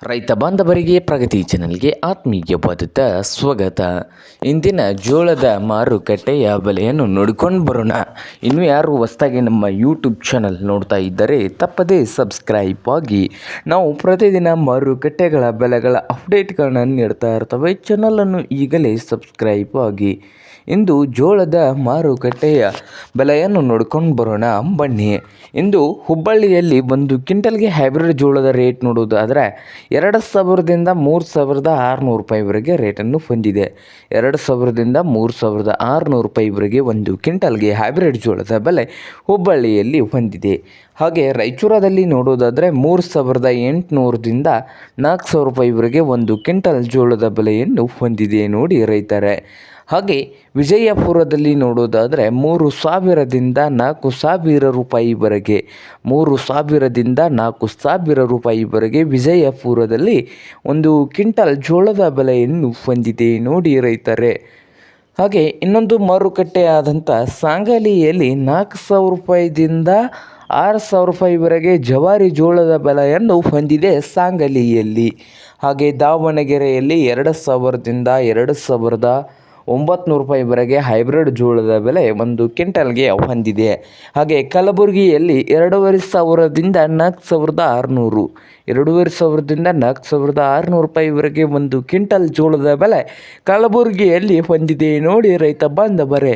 ರೈತ ಬಾಂಧವರಿಗೆ ಪ್ರಗತಿ ಚಾನಲ್ಗೆ ಆತ್ಮೀಯವಾದ ಸ್ವಾಗತ. ಇಂದಿನ ಜೋಳದ ಮಾರುಕಟ್ಟೆಯ ಬೆಲೆಯನ್ನು ನೋಡಿಕೊಂಡು ಬರೋಣ. ಇನ್ನು ಯಾರು ಹೊಸದಾಗಿ ನಮ್ಮ ಯೂಟ್ಯೂಬ್ ಚಾನಲ್ ನೋಡ್ತಾ ಇದ್ದರೆ ತಪ್ಪದೇ ಸಬ್ಸ್ಕ್ರೈಬ್ ಆಗಿ. ನಾವು ಪ್ರತಿದಿನ ಮಾರುಕಟ್ಟೆಗಳ ಬೆಲೆಗಳ ಅಪ್ಡೇಟ್ಗಳನ್ನು ನೀಡ್ತಾ ಇರ್ತವೆ. ಚಾನಲನ್ನು ಈಗಲೇ ಸಬ್ಸ್ಕ್ರೈಬ್ ಆಗಿ. ಇಂದು ಜೋಳದ ಮಾರುಕಟ್ಟೆಯ ಬೆಲೆಯನ್ನು ನೋಡ್ಕೊಂಡು ಬರೋಣ ಬನ್ನಿ. ಇಂದು ಹುಬ್ಬಳ್ಳಿಯಲ್ಲಿ ಒಂದು ಕ್ವಿಂಟಲ್ಗೆ ಹೈಬ್ರಿಡ್ ಜೋಳದ ರೇಟ್ ನೋಡುವುದಾದರೆ 2,000ದಿಂದ 3,600 ರೂಪಾಯಿವರೆಗೆ ರೇಟನ್ನು ಹೊಂದಿದೆ. 2,000ದಿಂದ 3,600 ರೂಪಾಯಿವರೆಗೆ ಒಂದು ಕ್ವಿಂಟಲ್ಗೆ ಹೈಬ್ರಿಡ್ ಜೋಳದ ಬೆಲೆ ಹುಬ್ಬಳ್ಳಿಯಲ್ಲಿ ಹೊಂದಿದೆ. ಹಾಗೆ ರಾಯಚೂರದಲ್ಲಿ ನೋಡೋದಾದರೆ 3,800ದಿಂದ 4,000 ರೂಪಾಯಿವರೆಗೆ ಒಂದು ಕ್ವಿಂಟಲ್ ಜೋಳದ ಬೆಲೆಯನ್ನು ಹೊಂದಿದೆ ನೋಡಿ ರೈತರೇ. ಹಾಗೆ ವಿಜಯಪುರದಲ್ಲಿ ನೋಡೋದಾದರೆ 3,000ದಿಂದ 4,000 ರೂಪಾಯಿವರೆಗೆ 3,000ದಿಂದ 4,000 ರೂಪಾಯಿವರೆಗೆ ವಿಜಯಪುರದಲ್ಲಿ ಒಂದು ಕ್ವಿಂಟಲ್ ಜೋಳದ ಬೆಲೆಯನ್ನು ಹೊಂದಿದೆ ನೋಡಿ ರೈತರೇ. ಹಾಗೆ ಇನ್ನೊಂದು ಮಾರುಕಟ್ಟೆ ಆದಂಥ ಸಾಂಗಲಿಯಲ್ಲಿ 4,000 ರೂಪಾಯಿದಿಂದ 6,000 ರೂಪಾಯಿವರೆಗೆ ಜವಾರಿ ಜೋಳದ ಬೆಲೆಯನ್ನು ಹೊಂದಿದೆ ಸಾಂಗಲಿಯಲ್ಲಿ. ಹಾಗೆ ದಾವಣಗೆರೆಯಲ್ಲಿ 2,000ದಿಂದ 2,900 ರೂಪಾಯಿವರೆಗೆ ಹೈಬ್ರಿಡ್ ಜೋಳದ ಬೆಲೆ ಒಂದು ಕ್ವಿಂಟಲ್ಗೆ ಹೊಂದಿದೆ. ಹಾಗೆ ಕಲಬುರಗಿಯಲ್ಲಿ 2,500ದಿಂದ 4,600 2,500ದಿಂದ 4,600 ರೂಪಾಯಿವರೆಗೆ ಒಂದು ಕ್ವಿಂಟಲ್ ಜೋಳದ ಬೆಲೆ ಕಲಬುರಗಿಯಲ್ಲಿ ಹೊಂದಿದೆ ನೋಡಿ ರೈತ ಬಾಂಧವರೇ.